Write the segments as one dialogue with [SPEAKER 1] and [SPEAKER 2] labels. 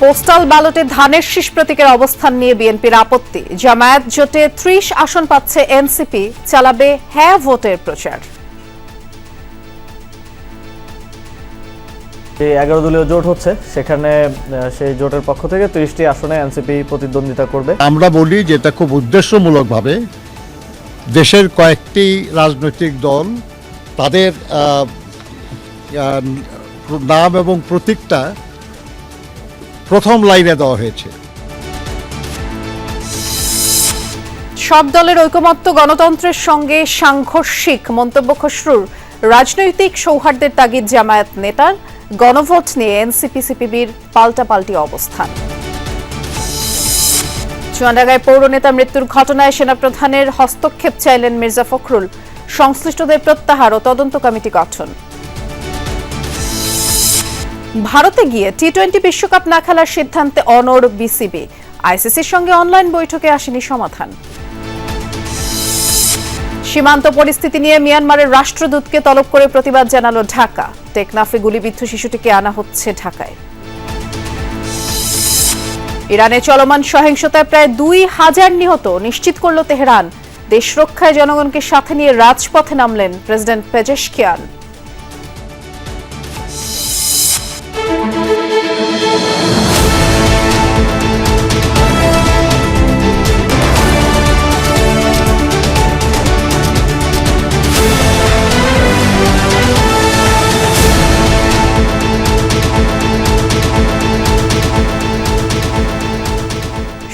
[SPEAKER 1] Postal ব্যালটে ধানের শীষ প্রতীকের অবস্থান নিয়ে বিএনপির আপত্তি। জামায়াত জোটে ৩০ আসন পাচ্ছে এনসিপি, চালাবে হ্যাঁ ভোটের প্রচার।
[SPEAKER 2] যে 11 দলীয় জোট হচ্ছে সেখানে সেই জোটের পক্ষ থেকে 30টি আসনে এনসিপি প্রতিদ্বন্দ্বিতা করবে।
[SPEAKER 3] আমরা বলি যে এটা খুব উদ্দেশ্যমূলকভাবে দেশের কয়েকটি রাজনৈতিক দল তাদের নাম এবং প্রতীকটা প্রথম লাইনে দেওয়া হয়েছে।
[SPEAKER 1] সব দলের ঐকমত্য গণতন্ত্রের সঙ্গে সাংঘর্ষিক মন্তব্য খসরুর। রাজনৈতিক সৌহার্দ্যের তাগিদ জামায়াত নেতার, গণভোট নিয়ে এনসিপি সিপিবির পাল্টাপাল্টি অবস্থান। চুয়াডাঙ্গায় পৌর নেতা মৃত্যুর ঘটনায় সেনাপ্রধানের হস্তক্ষেপ চাইলেন মির্জা ফখরুল। সংশ্লিষ্টদের প্রত্যাহার ও তদন্ত কমিটি গঠন। ভারতে গিয়ে টি-20 বিশ্বকাপ না খেলার সিদ্ধান্তে অনড় বিসিবি। আইসিসির সঙ্গে অনলাইন বৈঠকে আসেনি সমাধান। সীমান্ত পরিস্থিতি নিয়ে মিয়ানমারের রাষ্ট্রদূতকে তলব করে প্রতিবাদ জানালো ঢাকা। টেকনাফে গুলিবিদ্ধ শিশুটিকে আনা হচ্ছে ঢাকায়। ইরানে চলমান সহিংসতায় প্রায় 2000 নিহত নিশ্চিত করল তেহরান। দেশ রক্ষায় জনগণকে সাথে নিয়ে রাজপথে নামলেন প্রেসিডেন্ট পেজেশকিয়ান।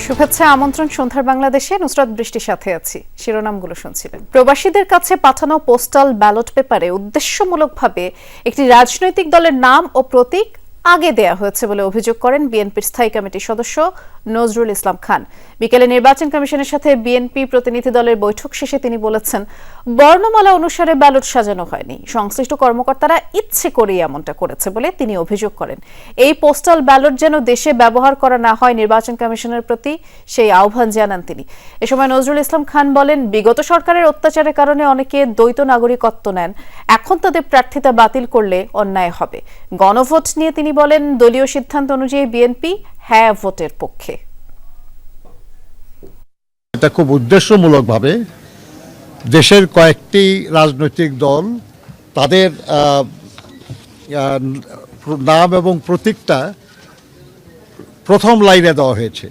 [SPEAKER 1] শুভেচ্ছা, আমন্ত্রণ সন্ধ্যার বাংলাদেশে। নুসরাত বৃষ্টির সাথে আছি। শিরোনামগুলো শুনছিলেন। প্রবাসীদের কাছে পাঠানো পোস্টাল ব্যালট পেপারে উদ্দেশ্যমূলকভাবে একটি রাজনৈতিক দলের নাম ও প্রতীক আগে দেয়া হয়েছে বলে অভিযোগ করেন বিএনপির স্থায়ী কমিটির সদস্য নজরুল ইসলাম খান। বিকেলে নির্বাচন কমিশনের সাথে বিএনপি প্রতিনিধি দলের বৈঠক শেষে তিনি বলেছেন, বর্ণমালা অনুসারে ব্যালট সাজানো হয়নি, সংশ্লিষ্ট কর্মকর্তারা ইচ্ছে করেই এমনটা করেছে বলে তিনি অভিযোগ করেন। এই পোস্টাল ব্যালট যেন দেশে ব্যবহার করা না হয় নির্বাচন কমিশনের প্রতি সেই আহ্বান জানান তিনি। এ সময় নজরুল ইসলাম খান বলেন, বিগত সরকারের অত্যাচারের কারণে অনেকে দ্বৈত নাগরিকত্ব নেন, এখন তাদের প্রার্থিতা বাতিল করলে অন্যায় হবে। গণভোট নিয়ে তিনি বলেন, দলীয় সিদ্ধান্ত অনুযায়ী বিএনপি হ্যাঁ ভোটের পক্ষে।
[SPEAKER 3] এটা খুব উদ্দেশ্যমূলকভাবে দেশের কয়েকটি রাজনৈতিক দল তাদের নাম এবং প্রতীকটা প্রথম লাইনে দেওয়া হয়েছে,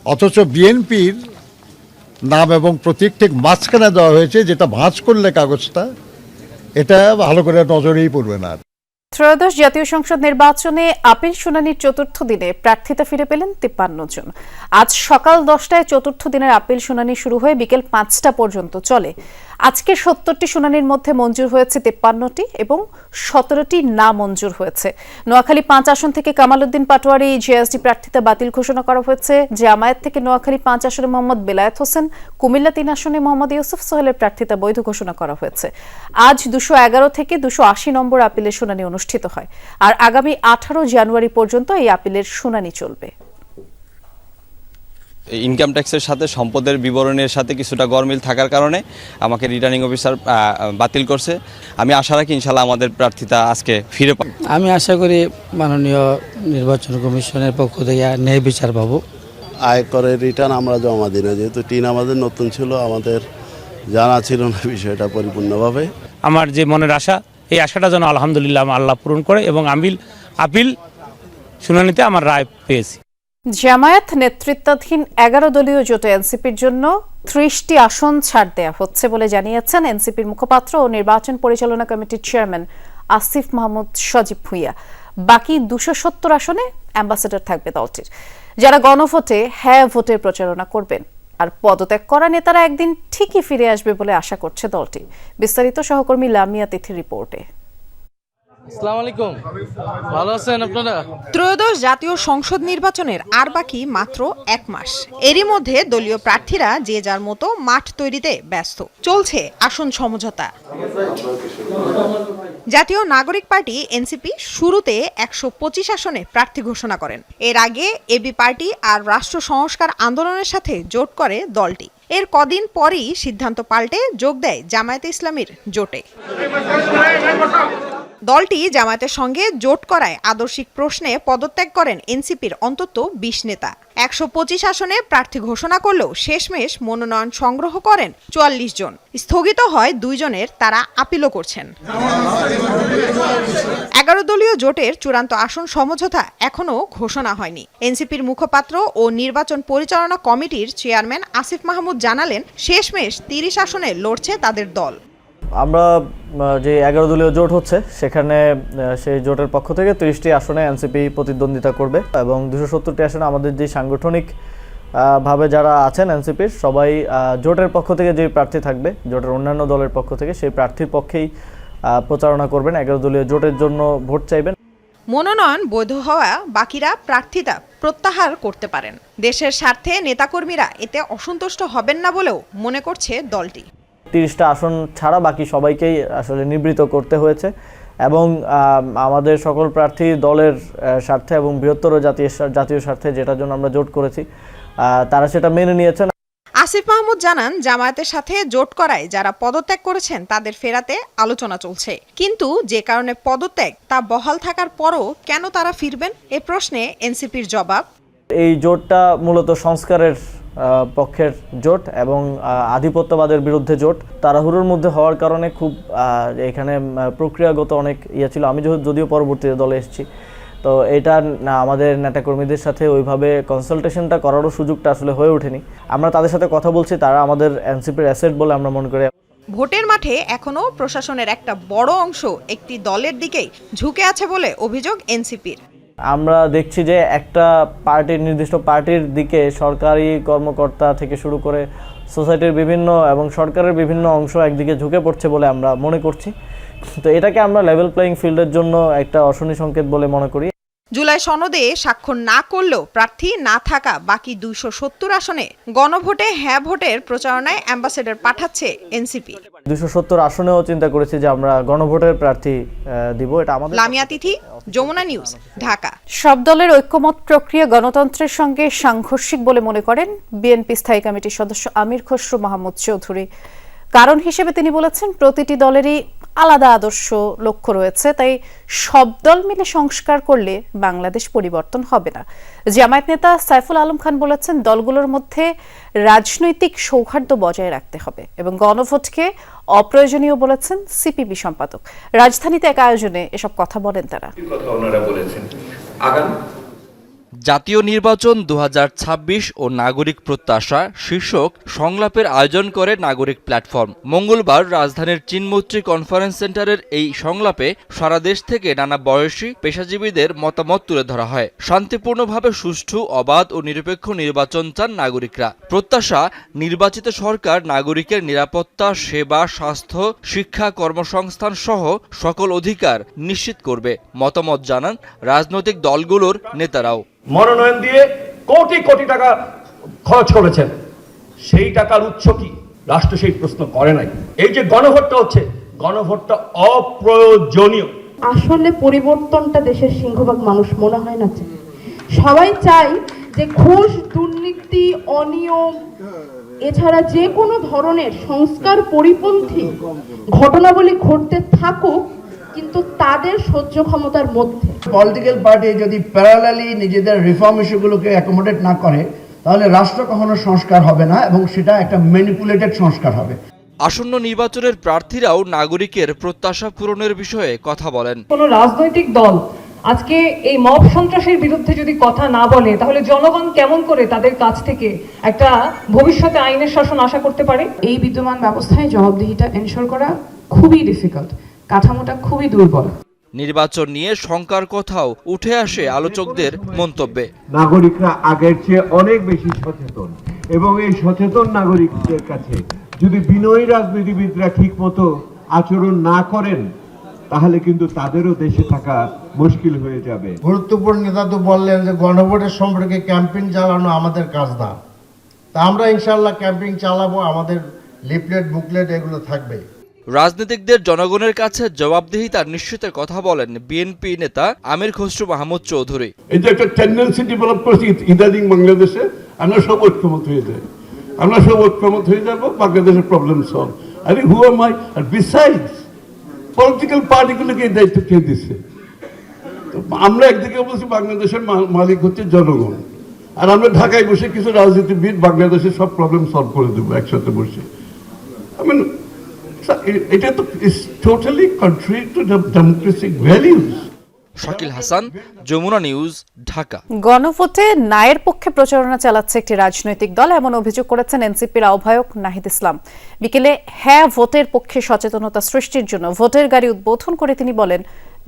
[SPEAKER 3] অথচ বিএনপির নাম এবং প্রতীক ঠিক মাঝখানে দেওয়া হয়েছে, যেটা ভাঁজ করলে কাগজটা এটা ভালো করে নজরেই পড়বে না।
[SPEAKER 1] ত্রয়োদশ জাতীয় সংসদ নির্বাচনে আপিল শুনানির চতুর্থ দিনে প্রার্থিতা ফিরে পেলেন 53 জন। আজ সকাল 10টায় চতুর্থ দিনের আপিল শুনানি শুরু হয়ে বিকেল 5টা পর্যন্ত চলে। আজকে 70টি শুনানির মধ্যে মঞ্জুর হয়েছে 53টি এবং 17টি না মঞ্জুর হয়েছে। নোয়াখালী 5 আসন থেকে কামাল উদ্দিন পাটোয়ারি জেএসডি প্রার্থিতা বাতিল ঘোষণা করা হয়েছে। জামায়াত থেকে নোয়াখালী 5 আসনে মোহাম্মদ বেলায়েত হোসেন, কুমিল্লা 3 আসনে মোহাম্মদ ইউসুফ সোহেলের প্রার্থিতা বৈধ ঘোষণা করা হয়েছে। আজ 211 থেকে 280 নম্বর আপিলের শুনানি অনুষ্ঠিত হয়। আর আগামী 18 জানুয়ারি পর্যন্ত এই আপিলের শুনানি চলবে।
[SPEAKER 4] ইনকাম ট্যাক্সের সাথে সম্পদের বিবরণের সাথে কিছুটা গরমিল থাকার কারণে আমাকে রিটার্নিং অফিসার বাতিল করছে। আমি আশা রাখি ইনশাল্লাহ আমাদের প্রার্থিতা আজকে ফিরে পাবো।
[SPEAKER 5] আমি আশা করি মাননীয় নির্বাচন কমিশনের পক্ষ থেকে ন্যায় বিচার পাবো।
[SPEAKER 6] আয়করের রিটার্ন আমরা জমা দিই না, যেহেতু টিন আমাদের নতুন ছিল, আমাদের জানা ছিল না বিষয়টা পরিপূর্ণভাবে।
[SPEAKER 7] আমার যে মনের আশা, এই আশাটা যেন আলহামদুলিল্লাহ আল্লাহ পূরণ করে এবং আপিল শুনানিতে আমার রায় পেয়েছি।
[SPEAKER 1] জামায়াত নেতৃত্বাধীন 11 দলীয় জোটে এনসিপির জন্য 30টি আসন ছাড় দেয়া হচ্ছে বলে জানিয়েছেন এনসিপির মুখপাত্র ও নির্বাচন পরিচালনা কমিটির চেয়ারম্যান আসিফ মাহমুদ সজীব ভুঁইয়া। বাকি 270 আসনে অ্যাম্বাসেডর থাকবে দলটির, যারা গণভোটে হ্যাঁ ভোটের প্রচারণা করবেন। আর পদত্যাগ করা নেতারা একদিন ঠিকই ফিরে আসবে বলে আশা করছে দলটি। বিস্তারিত সহকর্মী লামিয়া তিথির রিপোর্টে।
[SPEAKER 8] আসসালামু আলাইকুম, ভালো আছেন আপনারা?
[SPEAKER 9] ত্রয়োদশ জাতীয় সংসদ নির্বাচনের আর বাকি মাত্র 1 মাস। এরই মধ্যে দলীয় প্রার্থীরা যে যার মতো মাঠ তৈরিতে ব্যস্ত। চলছে আসন সমঝোতা। জাতীয় নাগরিক পার্টি এনসিপি শুরুতে 125 আসনে প্রার্থী ঘোষণা করেন। এর আগে এবি পার্টি আর রাষ্ট্র সংস্কার আন্দোলনের সাথে জোট করে দলটি। এর কদিন পরই সিদ্ধান্ত পাল্টে যোগ দেয় জামায়াতে ইসলামীর জোটে। দলটি জামায়াতের সঙ্গে জোট করায় আদর্শিক প্রশ্নে পদত্যাগ করেন এনসিপির অন্তত ২০ নেতা। ১২৫ আসনে প্রার্থী ঘোষণা করলেও শেষমেশ মনোনয়ন সংগ্রহ করেন ৪৪ জন। স্থগিত হয় ২ জনের, তারা আপিলও করছেন। ১১ দলীয় জোটের চূড়ান্ত আসন সমঝোতা এখনও ঘোষণা হয়নি। এনসিপির মুখপাত্র ও নির্বাচন পরিচালনা কমিটির চেয়ারম্যান আসিফ মাহমুদ জানালেন, শেষমেশ ৩০ আসনে লড়ছে তাদের দল।
[SPEAKER 2] আমরা যে ১১ দলীয় জোট হচ্ছে সেখানে সেই জোটের পক্ষ থেকে ৩০টি আসনে এনসিপি প্রতিদ্বন্দ্বিতা করবে এবং ২৭০টি আসনে আমাদের যে সাংগঠনিক ভাবে যারা আছেন এনসিপির সবাই জোটের পক্ষ থেকে যে প্রার্থী থাকবে, জোটের অন্যান্য দলের পক্ষ থেকে সেই প্রার্থীর পক্ষেই প্রচারণা করবেন, ১১ দলীয় জোটের জন্য ভোট চাইবেন।
[SPEAKER 9] মনোনয়ন বৈধ হওয়া বাকিরা প্রার্থিতা প্রত্যাহার করতে পারেন। দেশের স্বার্থে নেতাকর্মীরা এতে অসন্তুষ্ট হবেন না বলেও মনে করছে দলটি।
[SPEAKER 2] ৩০টা আসন ছাড়া বাকি সবাইকেই আসলে নিবৃত করতে হয়েছে এবং আমাদের সকল প্রার্থী দলের স্বার্থে এবং বৃহত্তর জাতীয় স্বার্থে, যেটার জন্য আমরা জোট করেছি, তারা সেটা মেনে নিয়েছেন।
[SPEAKER 9] আসিফ মাহমুদ জানান, জামায়াতের সাথে জোট করায় যারা পদত্যাগ করেছেন তাদের ফেরাতে আলোচনা চলছে, কিন্তু যে কারণে পদত্যাগ তা বহাল থাকার পরও কেন তারা ফিরবেন এ প্রশ্নে এনসিপির জবাব,
[SPEAKER 2] এই জোটটা মূলত সংস্কারের পক্ষের জোট এবং আধিপত্যবাদের বিরুদ্ধে জোট। তাড়াহুড়োর মধ্যে হওয়ার কারণে খুব এখানে প্রক্রিয়াগত অনেক ছিল। আমি যদিও পরবর্তীতে দলে এসেছি, তো এটা আমাদের নেতাকর্মীদের সাথে ওইভাবে কনসালটেশনটা করারও সুযোগটা আসলে হয়ে ওঠেনি। আমরা তাদের সাথে কথা বলছি, তারা আমাদের এনসিপির অ্যাসেট বলে আমরা মনে করি।
[SPEAKER 9] ভোটের মাঠে এখনও প্রশাসনের একটা বড় অংশ একটি দলের দিকেই ঝুঁকে আছে বলে অভিযোগ এনসিপির।
[SPEAKER 2] আমরা দেখছি যে একটা নির্দিষ্ট পার্টির দিকে সরকারি কর্মকর্তা থেকে শুরু করে সোসাইটির বিভিন্ন এবং সরকারের বিভিন্ন অংশ একদিকে ঝুঁকে পড়ছে বলে আমরা মনে করছি। তো এটাকে আমরা লেভেল প্লেয়িং ফিল্ডের জন্য একটা অশনি সংকেত বলে মনে করি।
[SPEAKER 9] জুলাই সনদে স্বাক্ষর না করলেও প্রার্থী না থাকা বাকি ২৭০ আসনে গণভোটে হ্যাঁ ভোটের প্রচারণায় অ্যাম্বাসেডর পাঠাচ্ছে এনসিপি।
[SPEAKER 2] ২৭০ আসনেও চিন্তা করেছি যে আমরা গণভোটের প্রার্থী দিব। এটা আমাদের।
[SPEAKER 9] লামিয়া তিথি, যমুনা নিউজ, ঢাকা।
[SPEAKER 1] সব দলের ঐক্যমত প্রক্রিয়া গণতন্ত্রের সঙ্গে সাংঘর্ষিক বলে মনে করেন বিএনপি স্থায়ী কমিটির সদস্য আমির খসরু মাহমুদ চৌধুরী। কারণ হিসেবে তিনি বলেছেন, প্রতিটি দলেরই আলাদা আদর্শ লক্ষ্য রয়েছে, তাই সব দল মিলে সংস্কার করলে বাংলাদেশ পরিবর্তন হবে না। জামায়াত নেতা সাইফুল আলম খান বলেছেন, দলগুলোর মধ্যে রাজনৈতিক সৌহার্দ্য বজায় রাখতে হবে এবং গণভোটকে অপ্রয়োজনীয় বলেছেন সিপিবি সম্পাদক। রাজধানীতে এক আয়োজনে এসব কথা বলেন তারা।
[SPEAKER 10] জাতীয় নির্বাচন ২০২৬ ও নাগরিক প্রত্যাশা শীর্ষক সংলাপের আয়োজন করে নাগরিক প্ল্যাটফর্ম। মঙ্গলবার রাজধানীর চিনমৈত্রী কনফারেন্স সেন্টারের এই সংলাপে সারা দেশ থেকে নানা বয়সী পেশাজীবীদের মতামত তুলে ধরা হয়। শান্তিপূর্ণভাবে সুষ্ঠু, অবাধ ও নিরপেক্ষ নির্বাচন চান নাগরিকরা। প্রত্যাশা, নির্বাচিত সরকার নাগরিকের নিরাপত্তা, সেবা, স্বাস্থ্য, শিক্ষা, কর্মসংস্থান সহ সকল অধিকার নিশ্চিত করবে। মতামত জানান রাজনৈতিক দলগুলোর নেতারাও।
[SPEAKER 11] মনোনয়ন দিয়ে কোটি কোটি টাকা খরচ করেছেন, সেই টাকার উৎস কি? রাষ্ট্র সেই প্রশ্ন করে নাই। এই যে গণভোটটা হচ্ছে, গণভোটটা অপ্রয়োজনীয়।
[SPEAKER 12] আসলে পরিবর্তনটা দেশের সিংহভাগ মানুষ মনে হয় না চায়। সবাই চাই যে ঘুষ, দুর্নীতি, অনিয়ম এছাড়া যে কোনো ধরনের সংস্কার পরিপন্থী ঘটনাবলী ঘটতে থাকুক, কিন্তু তাদের সহ্য ক্ষমতার মধ্যে।
[SPEAKER 13] পলিটিক্যাল পার্টি যদি প্যারালালি নিজেদের রিফর্ম ইস্যুগুলোকে অ্যাকোমোডেট না করে, তাহলে রাষ্ট্র কখনো সংস্কার হবে না এবং সেটা একটা ম্যানিপুলেটেড সংস্কার হবে।
[SPEAKER 10] আসন্ন নির্বাচনের প্রার্থীরাও নাগরিকের প্রত্যাশা পূরণের বিষয়ে কথা বলেন।
[SPEAKER 12] কোনো রাজনৈতিক দল আজকে এই মব সন্ত্রাসের বিরুদ্ধে যদি কথা না বলে, তাহলে জনগণ কেমন করে তাদের কাছ থেকে একটা ভবিষ্যতে আইনের শাসন আশা করতে পারে? এই বিদ্যমান ব্যবস্থায় জবাবদিহিতা এনশোর করা খুবই ডিফিকাল্ট, কাঠামোটা খুবই দুর্বল।
[SPEAKER 10] নির্বাচন নিয়ে শঙ্কার কথাও উঠে আসে আলোচকদের মন্তব্যে।
[SPEAKER 11] নাগরিকরা আগের চেয়ে অনেক বেশি সচেতন এবং এই সচেতন নাগরিকদের কাছে যদি বিনয়ী রাজনীতিবিদরা ঠিক মতো আচরণ না করেন, তাহলে কিন্তু তাদেরও দেশে থাকা মুশকিল হয়ে যাবে।
[SPEAKER 13] গুরুত্বপূর্ণ নেতা তো বললেন যে গণভোটের সম্পর্কে ক্যাম্পেইন চালানো আমাদের কাজ না। তা আমরা ইনশাআল্লাহ ক্যাম্পেইন চালাবো, আমাদের লিফলেট, বুকলেট এগুলো থাকবে।
[SPEAKER 10] রাজনীতিকদের জনগণের কাছে জবাবদিহিতা নিশ্চিতের কথা বলেন বিএনপি নেতা আমির খসরু মাহমুদ চৌধুরী।
[SPEAKER 11] এই যে একটা টেন্ডেন্সি ডেভেলপ করেছে ইদানিং বাংলাদেশে, আমরা সব ঐক্যমত হয়ে যাই, আমরা সব ঐক্যমত হয়ে যাবো, বাংলাদেশের প্রবলেম সলভ। আরে হু এম আই? আর বিসাইডস পলিটিক্যাল পার্টিগুলোকে এই দায়িত্ব কে দিচ্ছে? আমরা একদিকে বলছি বাংলাদেশের মালিক হচ্ছে জনগণ, আর আমরা ঢাকায় বসে কিছু রাজনীতিবিদ বাংলাদেশের সব প্রবলেম সলভ করে দেবো একসাথে বসে। এটা তো is totally contrary to the democratic values.
[SPEAKER 10] Shakil Hasan, Jamuna news, Dhaka.
[SPEAKER 1] গণভোটে নায়ের পক্ষে প্রচারণা চালাচ্ছে একটি রাজনৈতিক দল, এমন অভিযোগ করেছেন এনসিপির আহ্বায়ক নাহিদ ইসলাম। বিকেলে হ্যাঁ ভোটের পক্ষে সচেতনতা সৃষ্টির জন্য ভোটের গাড়ি উদ্বোধন করে তিনি বলেন,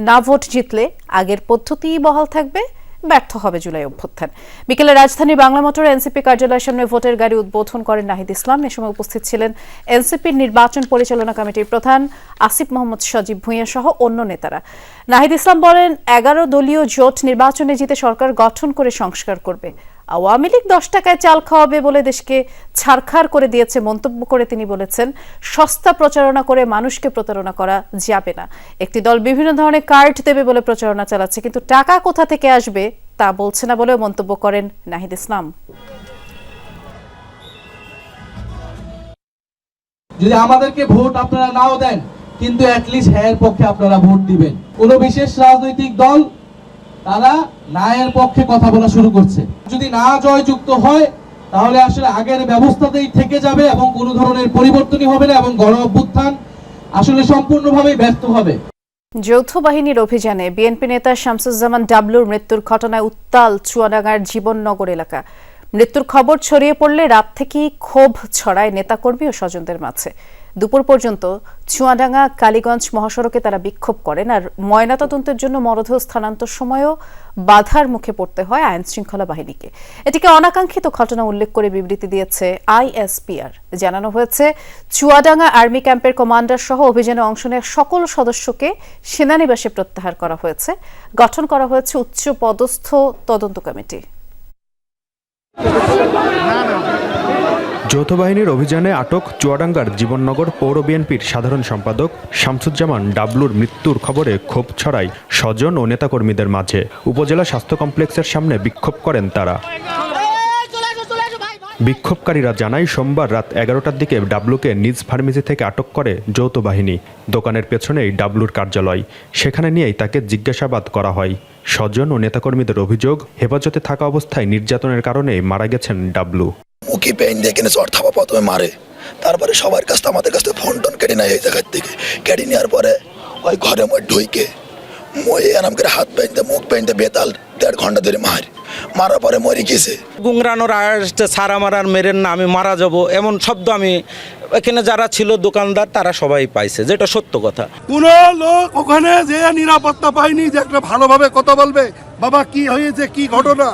[SPEAKER 1] না ভোট জিতলে আগের পদ্ধতিই বহাল থাকবে, ব্যর্থ হবে জুলাই অভ্যুত্থান। বিকেলে রাজধানীর বাংলা মোটরে এনসিপি কার্যালয়ের সামনে ভোটের গাড়ি উদ্বোধন করেন নাহিদ ইসলাম। এ সময় উপস্থিত ছিলেন এনসিপির নির্বাচন পরিচালনা কমিটির প্রধান আসিফ মোহাম্মদ সজীব ভূঁইয়া সহ অন্য নেতারা। নাহিদ ইসলাম বলেন, 11 দলীয় জোট নির্বাচনে জিতে সরকার গঠন করে সংস্কার করবে। আওয়ামী লীগ 10 টাকায় চাল খাওয়াবে বলে দেশকে ছারখার করে দিয়েছে মন্তব্য করে তিনি বলেছেন, সস্তা প্রচারণা করে মানুষকে প্রতারণা করা যাবে না। একটি দল বিভিন্ন ধরনের কার্ড দেবে বলে প্রচারণা চালাচ্ছে, কিন্তু টাকা কোথা থেকে আসবে তা বলছে না বলেও মন্তব্য করেন নাহিদ ইসলাম।
[SPEAKER 8] যদি আমাদেরকে ভোট আপনারা নাও দেন, কিন্তু অ্যাটলিস্ট হ্যাঁ এর পক্ষে আপনারা ভোট দিবেন। কোন বিশেষ রাজনৈতিক দল তারা না এর পক্ষে কথা বলা শুরু করছে। যদি না জয়যুক্ত হয় তাহলে আসলে আগের ব্যবস্থাতেই থেকে যাবে এবং কোনো ধরনের পরিবর্তনই হবে না এবং গণ অভ্যুত্থান আসলে সম্পূর্ণভাবে ব্যর্থ হবে।
[SPEAKER 1] যৌথ বাহিনীর অভিযানে বিএনপি নেতা শামসুজ্জামান ডাবলুর মৃত্যুর ঘটনায় উত্তাল চুয়াডাঙ্গার জীবননগর এলাকা। মৃত্যুর খবর ছড়িয়ে পড়লে রাত থেকেই ক্ষোভ ছড়ায় নেতাকর্মী ও স্বজনদের মাঝে। দুপুর পর্যন্ত চুয়াডাঙ্গা কালীগঞ্জ মহাসড়কে তারা বিক্ষোভ করেন, আর ময়নাতদন্তের জন্য মরদেহ স্থানান্তর সময়ও বাধার মুখে পড়তে হয় আইন শৃঙ্খলা বাহিনীকে। এটিকে অনাকাঙ্ক্ষিত ঘটনা উল্লেখ করে বিবৃতি দিয়েছে আইএসপিআর। জানানো হয়েছে, চুয়াডাঙ্গা আর্মি ক্যাম্পের কমান্ডার সহ অভিযানে অংশ নেওয়া সকল সদস্যকে সেনানিবাসে প্রত্যাহার করা হয়েছে। গঠন করা হয়েছে উচ্চ পদস্থ তদন্ত কমিটি।
[SPEAKER 14] যৌথ বাহিনীর অভিযানে আটক চুয়াডাঙ্গার জীবননগর পৌর বিএনপির সাধারণ সম্পাদক শামসুজ্জামান ডাবলুর মৃত্যুর খবরে ক্ষোভ ছড়ায় স্বজন ও নেতাকর্মীদের মাঝে। উপজেলা স্বাস্থ্য কমপ্লেক্সের সামনে বিক্ষোভ করেন তারা। বিক্ষোভকারীরা জানায়, সোমবার রাত 11টার দিকে ডাবলুকে নিজ ফার্মেসি থেকে আটক করে যৌথ বাহিনী। দোকানের পেছনেই ডাবলুর কার্যালয়, সেখানে নিয়েই তাকে জিজ্ঞাসাবাদ করা হয়। স্বজন ও নেতাকর্মীদের অভিযোগ, হেফাজতে থাকা অবস্থায় নির্যাতনের কারণে মারা গেছেন ডাবলু।
[SPEAKER 15] মুখে পেন দিয়ে কিনে চর থাপা প্রথমে মারে, তারপরে সবার কাছ থেকে আমাদের কাছ থেকে ফোন টোন কেটে নেয়। এই জায়গার থেকে কেটে নেওয়ার পরে ওই ঘরে মই ঢুইকে মই এরম করে হাত পেনতে মুখ পেনতে বেতাল 1.5 ঘন্টা ধরে মারার পরে মরে গেছে।
[SPEAKER 16] গুংরানোর আসতে সারা মারার মেরেন না আমি মারা যাব এমন শব্দ আমি এখানে যারা ছিল দোকানদার তারা সবাই পাইছে, যেটা সত্য কথা।
[SPEAKER 11] কোন লোক ওখানে যে নিরাপত্তা পায়নি যে একটা ভালোভাবে কথা বলবে, বাবা কি হয়েছে কি ঘটনা,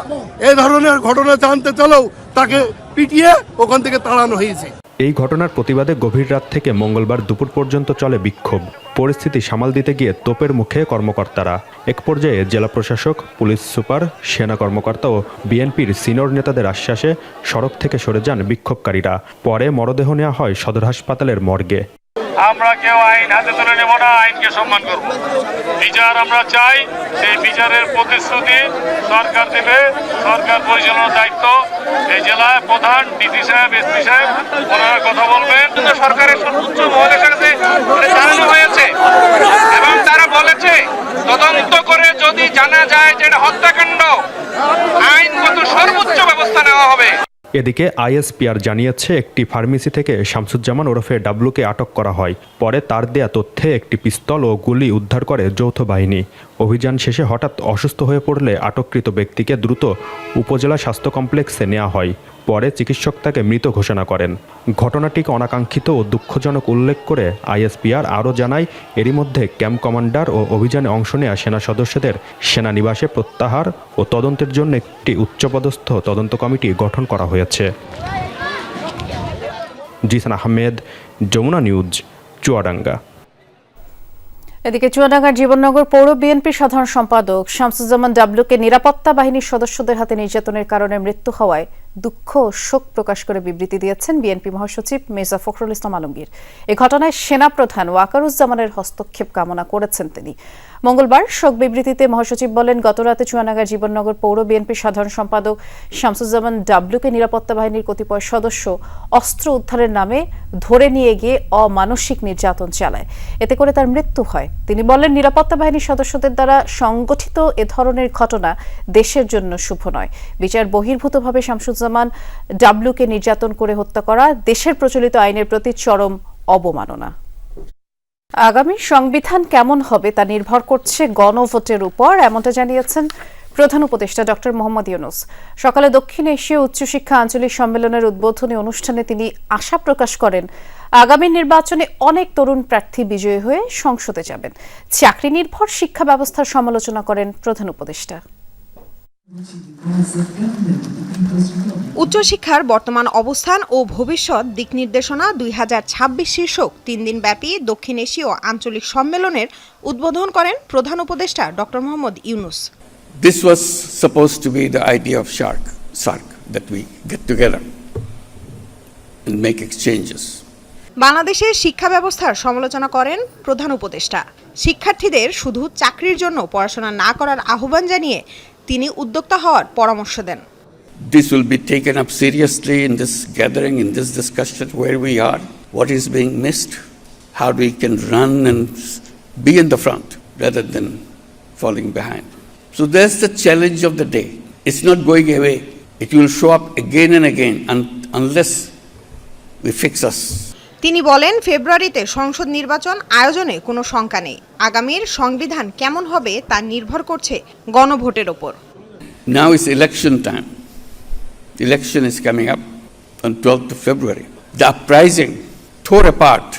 [SPEAKER 11] এই ধরনের ঘটনা জানতে চলেও তাকে পিটিয়ে ওখান থেকে তাড়ানো হয়েছে।
[SPEAKER 14] এই ঘটনার প্রতিবাদে গভীর রাত থেকে মঙ্গলবার দুপুর পর্যন্ত চলে বিক্ষোভ। পরিস্থিতি সামাল দিতে গিয়ে তোপের মুখে কর্মকর্তারা। এক পর্যায়ে জেলা প্রশাসক, পুলিশ সুপার, সেনা কর্মকর্তা ও বিএনপির সিনিয়র নেতাদের আশ্বাসে সড়ক থেকে সরে যান বিক্ষোভকারীরা। পরে মরদেহ নেওয়া হয় সদর হাসপাতালের মর্গে।
[SPEAKER 17] আমরা কেউ আইন হাতে তুলে নেব না, আইনকে সম্মান করব। বিচার আমরা চাই, সেই বিচারের প্রতিশ্রুতি সরকার দেবে। সরকার পরিচালনার দায়িত্ব এই জেলায় প্রধান ডিসি সাহেব, এসপি সাহেব, ওনারা কথা বলবেন। সরকারের সর্বোচ্চ মহলের কাছে জানানো হয়েছে এবং তারা বলেছে তদন্ত করে যদি জানা যায় যে এটা হত্যাকাণ্ড, আইনগত সর্বোচ্চ ব্যবস্থা নেওয়া হবে।
[SPEAKER 14] এদিকে আইএসপিআর জানিয়েছে, একটি ফার্মেসি থেকে শামসুজ্জামান ওরফে ডাবলুকে আটক করা হয়। পরে তার দেয়া তথ্যে একটি পিস্তল ও গুলি উদ্ধার করে যৌথ বাহিনী। অভিযান শেষে হঠাৎ অসুস্থ হয়ে পড়লে আটককৃত ব্যক্তিকে দ্রুত উপজেলা স্বাস্থ্য কমপ্লেক্সে নেওয়া হয়। পরে চিকিৎসক তাকে মৃত ঘোষণা করেন। ঘটনাটিকে অনাকাঙ্ক্ষিত ও দুঃখজনক উল্লেখ করে আইএসপিআর আরও জানায়, এরই মধ্যে ক্যাম্প কমান্ডার ও অভিযানে অংশ নেওয়া সেনা সদস্যদের সেনানিবাসে প্রত্যাহার ও তদন্তের জন্য একটি উচ্চপদস্থ তদন্ত কমিটি গঠন করা হয়েছে। জিসান আহমেদ, যমুনা নিউজ, চুয়াডাঙ্গা।
[SPEAKER 1] এদিকে চুয়াডাঙ্গার জীবননগর পৌর বিএনপির সাধারণ সম্পাদক শামসুজ্জামান ডাবলুকে নিরাপত্তা বাহিনীর সদস্যদের হাতে নির্যাতনের কারণে মৃত্যু হওয়ায় দুঃখ ও শোক প্রকাশ করে বিবৃতি দিয়েছেন বিএনপি মহাসচিব মির্জা ফখরুল ইসলাম আলমগীর। এ ঘটনায় সেনাপ্রধান ওয়াকারুজ্জামানের হস্তক্ষেপ কামনা করেছেন তিনি। মঙ্গলবার শোক বিবৃতিতে মহাসচিব বলেন, গতরাতে চুয়াডাঙ্গার জীবননগর পৌর বিএনপির সাধারণ সম্পাদক শামসুজ্জামান ডাবলুকে নিরাপত্তা বাহিনীর কতিপয় সদস্য অস্ত্র উদ্ধারের নামে ধরে নিয়ে গিয়ে অমানসিক নির্যাতন চালায়। এতে করে তার মৃত্যু হয়। তিনি বলেন, নিরাপত্তা বাহিনীর সদস্যদের দ্বারা সংগঠিত এ ধরনের ঘটনা দেশের জন্য শুভ নয়। বিচার বহির্ভূতভাবে শামসুজ্জামান ডাবলুকে নির্যাতন করে হত্যা করা দেশের প্রচলিত আইনের প্রতি চরম অবমাননা। আগামী সংবিধান কেমন হবে তা নির্ভর করছে গণভোটের উপর, এমনটা জানিয়েছেন প্রধান উপদেষ্টা ডক্টর মোহাম্মদ ইউনূস। সকালে দক্ষিণ এশীয় উচ্চশিক্ষা আঞ্চলিক সম্মেলনের উদ্বোধনী অনুষ্ঠানে তিনি আশা প্রকাশ করেন, আগামী নির্বাচনে অনেক তরুণ প্রার্থী বিজয়ী হয়ে সংসদে যাবেন। চাকরি নির্ভর শিক্ষা ব্যবস্থার সমালোচনা করেন প্রধান উপদেষ্টা।
[SPEAKER 9] উচ্চশিক্ষার বর্তমান অবস্থান ও ভবিষ্যৎ দিক নির্দেশনা 2026 শীর্ষক 3 দিনব্যাপী দক্ষিণ এশীয় আঞ্চলিক সম্মেলনের উদ্বোধন করেন প্রধান উপদেষ্টা doctor Mohammad Yunus.
[SPEAKER 18] This was supposed to be the idea of SARC, that we get together and make exchanges.
[SPEAKER 9] বাংলাদেশের শিক্ষা ব্যবস্থার সমালোচনা করেন প্রধান উপদেষ্টা। শিক্ষার্থীদের শুধু চাকরির জন্য পড়াশোনা না করার আহ্বান জানিয়ে তিনি উদ্যোক্তা হওয়ার পরামর্শ দেন।
[SPEAKER 18] This will be taken up seriously in this gathering, in this discussion, where we are, what is being missed, how we can run and be in the front rather than falling behind. So that's the challenge of the day. It's not going away. It will show up again and again unless we fix us.
[SPEAKER 9] তিনি বলেন, ফেব্রুয়ারিতে সংসদ নির্বাচন আয়োজনে কোনো শঙ্কা নেই। আগামীর সংবিধান কেমন হবে তা নির্ভর করছে গণভোটের উপর।
[SPEAKER 18] Now is election time. Election is coming up on 12th of February. The uprising tore apart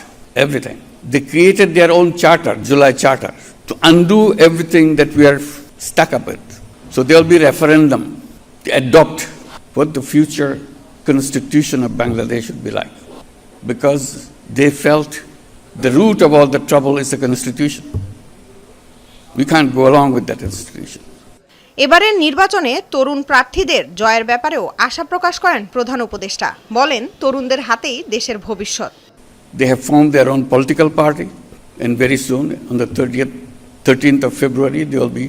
[SPEAKER 18] everything. They created their own charter, July Charter, to undo everything that we are stuck up with. So there will be referendum to adopt what the future constitution of Bangladesh should be like. Because they felt the root of all the trouble is the constitution. We can't go along with that institution.
[SPEAKER 9] এবারের নির্বাচনে তরুণ প্রার্থীদের জয়ের ব্যাপারেও আশা প্রকাশ করেন প্রধান উপদেষ্টা। বলেন, তরুণদের হাতেই দেশের ভবিষ্যৎ।
[SPEAKER 18] They have formed their own political party, and very soon, on the 13th of February, they will be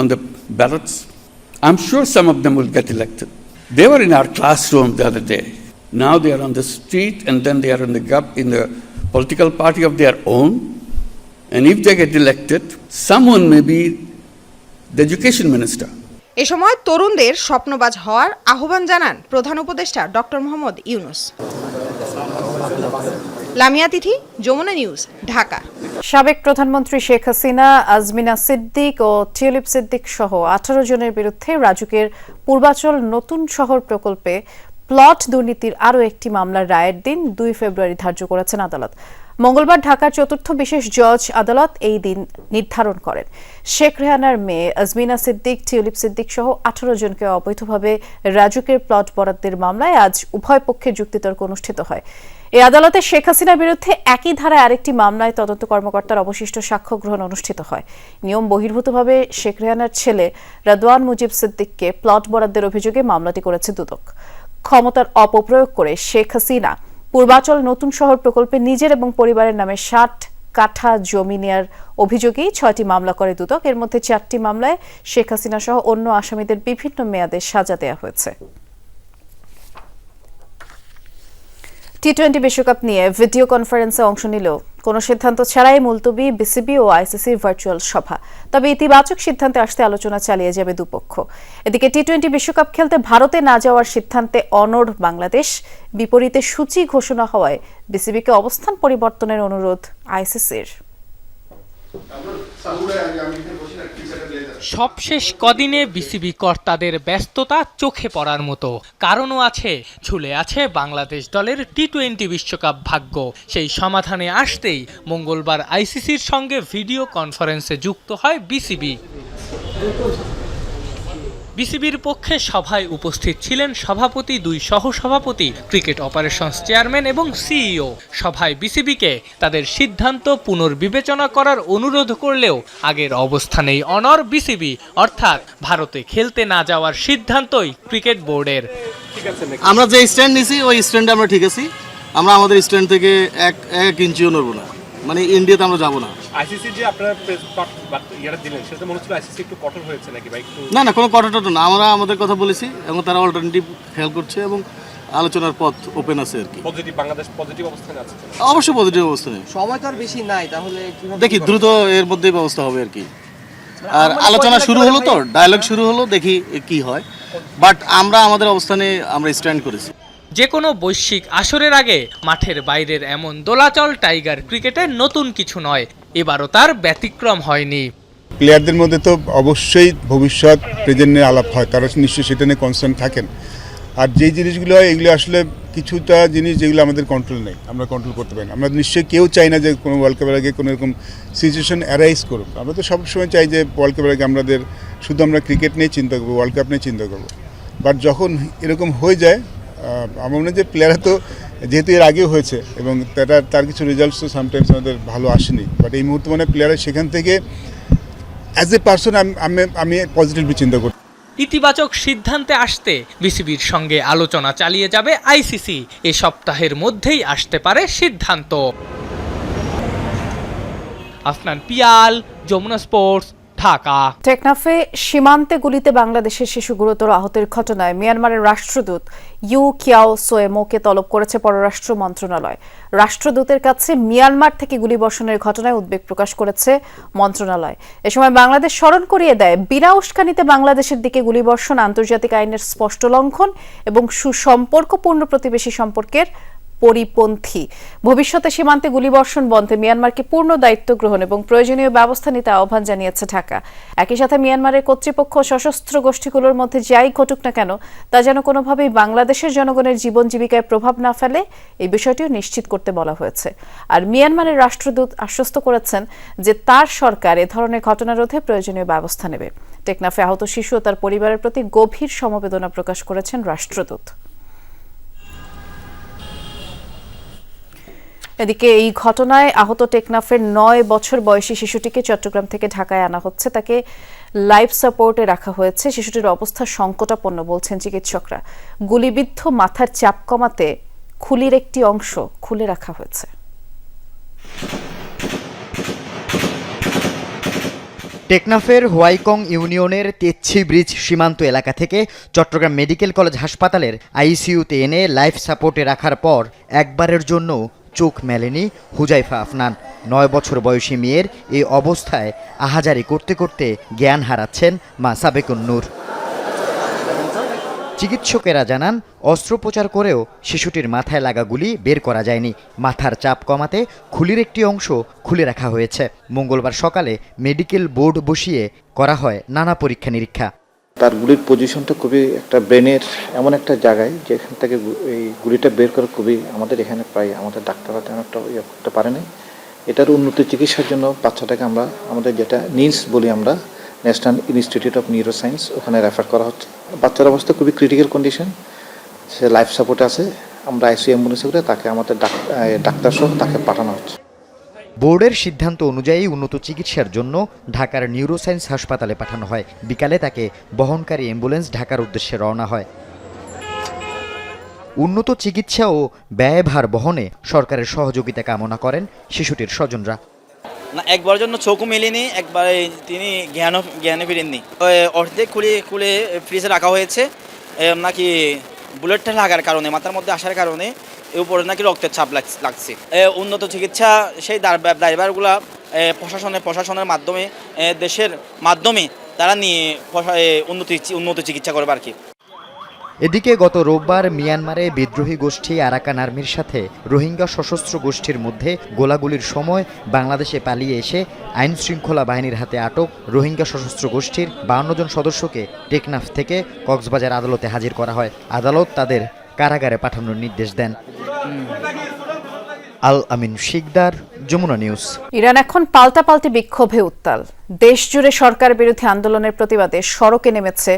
[SPEAKER 18] on the ballots. I'm sure some of them will get elected. They were in our classroom the other day. Now they are on the street, and then they are in the political party of their own. And if they get elected, someone may be the education minister.
[SPEAKER 9] এ সময় তরুণদের স্বপ্নবাজ হওয়ার আহ্বান জানান প্রধান উপদেষ্টা doctor Mohammad Yunus. Lamia তিথি, Jamuna news, Dhaka.
[SPEAKER 1] সাবেক প্রধানমন্ত্রী শেখ হাসিনা, আজমিনা সিদ্দিক ও tulip Siddique সহ 18 জনের বিরুদ্ধে রাজুকের পূর্বাচল নতুন শহর প্রকল্পে প্লট দুর্নীতির আরও একটি মামলার রায়ের দিন 2 ফেব্রুয়ারি ধার্য করেছেন আদালত। মঙ্গলবার ঢাকার 4র্থ বিশেষ জজ আদালত এই দিন নির্ধারণ করেন। শেখ রেহানার মেয়ে আজমিনা সিদ্দিক, টিউলিপ সিদ্দিক সহ 18 জনকে অবৈধভাবে রাজুকের প্লট বরাদ্দের মামলায় আজ উভয় পক্ষের যুক্তিতর্ক অনুষ্ঠিত হয়। এই আদালতে শেখ হাসিনার বিরুদ্ধে একই ধারায় আরেকটি মামলায় তদন্ত কর্মকর্তার অবশিষ্ট সাক্ষ্য গ্রহণ অনুষ্ঠিত হয়। নিয়ম বহির্ভূতভাবে শেখ রেহানার ছেলে রাদওয়ান মুজিব সিদ্দিককে প্লট বরাদ্দের অভিযোগে মামলাটি করেছে দুদক। ক্ষমতার অপপ্রয়োগ করে শেখ হাসিনা পূর্বাচল নতুন শহর প্রকল্পে নিজের এবং পরিবারের নামে 60 কাঠা জমি নেয়ার অভিযোগেই 6টি মামলা করে দুদক। এর মধ্যে 4টি মামলায় শেখ হাসিনা সহ অন্য আসামিদের বিভিন্ন মেয়াদে সাজা দেওয়া হয়েছে। টি-20 বিশ্বকাপ নিয়ে ভিডিও কনফারেন্সে অংশ নিলেও কোনো সিদ্ধান্ত ছাড়াই মুলতবি বিসিবি ও আইসিসির ভার্চুয়াল সভা। তবে ইতিবাচক সিদ্ধান্তে আসতে আলোচনা চালিয়ে যাবে দুপক্ষ। এদিকে টি-20 বিশ্বকাপ খেলতে ভারতে না যাওয়ার সিদ্ধান্তে অনড় বাংলাদেশ। বিপরীতে সূচি ঘোষণা হওয়ায় বিসিবিকে অবস্থান পরিবর্তনের অনুরোধ আইসিসির।
[SPEAKER 19] সবশেষ কদিনে বিসিবি কর্তাদের ব্যস্ততা চোখে পড়ার মতো। কারণও আছে, ঝুলে আছে বাংলাদেশ দলের টি-20 বিশ্বকাপ ভাগ্য। সেই সমাধানে আসতেই মঙ্গলবার আইসিসির সঙ্গে ভিডিও কনফারেন্সে যুক্ত হয় বিসিবি। বিসিবির পক্ষে সভায় উপস্থিত ছিলেন সভাপতি, 2 সহসভাপতি, ক্রিকেট অপারেশনস চেয়ারম্যান এবং সিইও। সভায় বিসিবিকে তাদের সিদ্ধান্ত পুনর্বিবেচনা করার অনুরোধ করলেও আগের অবস্থানেই অনড় বিসিবি, অর্থাৎ ভারতে খেলতে না যাওয়ার সিদ্ধান্তই ক্রিকেট বোর্ডের।
[SPEAKER 2] আমরা যে স্ট্যান্ড নিছি ওই স্ট্যান্ডে আমরা ঠিক আছি। আমরা আমাদের স্ট্যান্ড থেকে এক ইঞ্চিও নড়ব না, মানে ইন্ডিয়াতে আমরা যাব না।
[SPEAKER 20] আইসিসি যে আপনারা ইয়াটা দিলেন সেটা মনে হচ্ছে আইসিসি একটু কঠোর হয়েছে নাকি ভাই?
[SPEAKER 2] না না, কোনো কঠোর না, আমরা আমাদের কথা বলেছি এবং তারা অল্টারনেটিভ খেয়াল করছে এবং আলোচনার পথ ওপেন আছে আর কি।
[SPEAKER 20] পজিটিভ, বাংলাদেশ পজিটিভ অবস্থানে আছে?
[SPEAKER 2] অবশ্যই পজিটিভ অবস্থানে।
[SPEAKER 21] সময় তো আর বেশি নাই, তাহলে
[SPEAKER 2] দেখি দ্রুত এর মধ্যেই ব্যবস্থা হবে আর কি। আর আলোচনা শুরু হলো, তো ডায়ালগ শুরু হলো, দেখি কি হয়। বাট আমরা আমাদের অবস্থানে আমরা স্ট্যান্ড করেছি।
[SPEAKER 19] যে কোনো বৈশ্বিক আসরের আগে মাঠের বাইরের এমন দোলাচল টাইগার ক্রিকেটের নতুন কিছু নয়, এবারও তার ব্যতিক্রম হয়নি।
[SPEAKER 22] প্লেয়ারদের মধ্যে তো অবশ্যই ভবিষ্যৎ প্রেজেন্ট নিয়ে আলাপ হয়, তারা নিশ্চয়ই সেটা নিয়ে কনসার্ন থাকেন। আর যেই জিনিসগুলো হয় এগুলো আসলে কিছুটা জিনিস যেগুলো আমাদের কন্ট্রোল নেই, আমরা কন্ট্রোল করতে পারি না। আমরা নিশ্চয়ই কেউ চাই না যে কোনো ওয়ার্ল্ড কাপের আগে কোনো এরকম সিচুয়েশন অ্যারাইজ করুক। আমরা তো সবসময় চাই যে ওয়ার্ল্ড কাপের আগে আমাদের শুধু আমরা ক্রিকেট নিয়ে চিন্তা করবো, ওয়ার্ল্ড কাপ নিয়ে চিন্তা করবো। বাট যখন এরকম হয়ে যায়, আমার মনে হয় যে প্লেয়াররা তো যেহেতু এর আগেও হয়েছে এবং তার কিছু রেজাল্টস তো সামটাইমস আমাদের ভালো আসেনি, বাট এই মুহূর্তে মানে প্লেয়াররা সেখান থেকে অ্যাজ এ পার্সন আমি পজিটিভলি চিন্তা করি।
[SPEAKER 19] ইতিবাচক সিদ্ধান্তে আসতে বিসিবির সঙ্গে আলোচনা চালিয়ে যাবে আইসিসি। এ সপ্তাহের মধ্যেই আসতে পারে সিদ্ধান্ত। আফনান পিয়াল, যমুনা স্পোর্টস, ঢাকা।
[SPEAKER 1] টেকনাফে সীমান্তে গুলিতে বাংলাদেশের শিশু গুরুতর আহতের ঘটনায় মিয়ানমারের রাষ্ট্রদূত ইউ কিয়াও সোয়েমোকে তলব করেছে পররাষ্ট্র মন্ত্রণালয়। রাষ্ট্রদূতের কাছে মিয়ানমার থেকে গুলিবর্ষণের ঘটনায় উদ্বেগ প্রকাশ করেছে মন্ত্রণালয়। এ সময় বাংলাদেশ স্মরণ করিয়ে দেয়, বিনা উস্কানিতে বাংলাদেশের দিকে গুলিবর্ষণ আন্তর্জাতিক আইনের স্পষ্ট লঙ্ঘন এবং সুসম্পর্কপূর্ণ প্রতিবেশী সম্পর্কের পরিপন্থী। ভবিষ্যতে সীমান্তে গুলিবর্ষণ বন্ধে মিয়ানমারকে পূর্ণ দায়িত্ব গ্রহণ এবং প্রয়োজনীয় ব্যবস্থা নিতে আহ্বান জানিয়েছে ঢাকা। একই সাথে মিয়ানমারের কর্তৃপক্ষ সশস্ত্র গোষ্ঠীগুলোর মধ্যে যাই ঘটুক না কেন, তা যেন কোনোভাবেই বাংলাদেশের জনগণের জীবন জীবিকায় প্রভাব না ফেলে, এই বিষয়টিও নিশ্চিত করতে বলা হয়েছে। আর মিয়ানমারের রাষ্ট্রদূত আশ্বস্ত করেছেন যে তার সরকার এ ধরনের ঘটনা রোধে প্রয়োজনীয় ব্যবস্থা নেবে। টেকনাফে আহত শিশু ও তার পরিবারের প্রতি গভীর সমবেদনা প্রকাশ করেছেন রাষ্ট্রদূত। এদিকে এই ঘটনায় আহত টেকনাফের 9 বছর বয়সী শিশুটিকে চট্টগ্রাম থেকে ঢাকায় আনা হচ্ছে। তাকে লাইফ সাপোর্টে রাখা হয়েছে। শিশুটির অবস্থা সংকটাপন্ন বলছেন চিকিৎসকরা। গুলিবিদ্ধ মাথার চাপ কমাতে খুলির একটি অংশ খুলে রাখা হয়েছে।
[SPEAKER 23] টেকনাফের হোয়াইকং ইউনিয়নের তেচ্ছি ব্রিজ সীমান্ত এলাকা থেকে চট্টগ্রাম মেডিকেল কলেজ হাসপাতালের আইসিইউতে এনে লাইফ সাপোর্টে রাখার পর একবারের জন্য চোখ মেলেনি হুজাইফা আফনান। 9 বছর বয়সী মেয়ের এই অবস্থায় আহাজারি করতে করতে জ্ঞান হারাচ্ছেন মা সাবেকুন নূর। চিকিৎসকেরা জানান, অস্ত্রোপচার করেও শিশুটির মাথায় লাগা গুলি বের করা যায়নি। মাথার চাপ কমাতে খুলির একটি অংশ খুলে রাখা হয়েছে। মঙ্গলবার সকালে মেডিকেল বোর্ড বসিয়ে করা হয় নানা পরীক্ষা নিরীক্ষা।
[SPEAKER 24] তার গুলির পজিশনটা খুবই একটা ব্রেনের এমন একটা জায়গায় যেখান থেকে এই গুলিটা বের করা খুবই আমাদের এখানে প্রায় আমাদের ডাক্তাররা তেমন একটা ইয়ে করতে পারে না। এটার উন্নত চিকিৎসার জন্য বাচ্চাটাকে আমরা আমাদের যেটা নিলস বলি আমরা, ন্যাশনাল ইনস্টিটিউট অফ নিউরোসায়েন্স, ওখানে রেফার করা হচ্ছে। বাচ্চার অবস্থা খুবই ক্রিটিক্যাল কন্ডিশন, সে লাইফ সাপোর্টে আছে। আমরা আইসিইউ অ্যাম্বুলেন্সে করে তাকে আমাদের ডাক্তার সহ তাকে পাঠানো হচ্ছে।
[SPEAKER 23] বোর্ডের সিদ্ধান্ত অনুযায়ী উন্নত চিকিৎসার জন্য ঢাকার নিউরোসায়েন্স হাসপাতালে পাঠানো হয়। বিকালে তাকে বহনকারী অ্যাম্বুলেন্স ঢাকার উদ্দেশ্যে রওনা হয়। উন্নত চিকিৎসা ও ব্যয়ভার বহনে সরকারের সহযোগিতা কামনা করেন শিশুটির স্বজনরা।
[SPEAKER 25] না, একবার জন্য চোখও মেলেনি, একবার তিনি জ্ঞানে ফিরেননি। অর্ধেক খুলে ফ্রিজে রাখা হয়েছে, নাকি বুলেটটা লাগার কারণে, মাথার মধ্যে আসার কারণে এর উপরে নাকি রক্তের ছাপ লাগছে। উন্নত চিকিৎসা সেই ড্রাইভারগুলা প্রশাসনের মাধ্যমে, দেশের মাধ্যমে তারা নিয়ে উন্নত চিকিৎসা করবে আর কি।
[SPEAKER 23] এদিকে গত রোববার মিয়ানমারে বিদ্রোহী গোষ্ঠী আরাকান আর্মির সাথে রোহিঙ্গা সশস্ত্র গোষ্ঠীর মধ্যে গোলাগুলির সময় বাংলাদেশে পালিয়ে এসে আইন শৃঙ্খলা বাহিনীর হাতে আটক রোহিঙ্গা সশস্ত্র গোষ্ঠীর 52 জন সদস্যকে টেকনাফ থেকে কক্সবাজার আদালতে হাজির করা হয়। আদালত তাদের কারাগারে পাঠানোর নির্দেশ দেন। আল আমিন শিকদার, যমুনা নিউজ।
[SPEAKER 1] ইরান এখন পাল্টাপাল্টি বিক্ষোভে উত্তাল। দেশ জুড়ে সরকার বিরোধী আন্দোলনের প্রতিবাদে সড়কে নেমেছে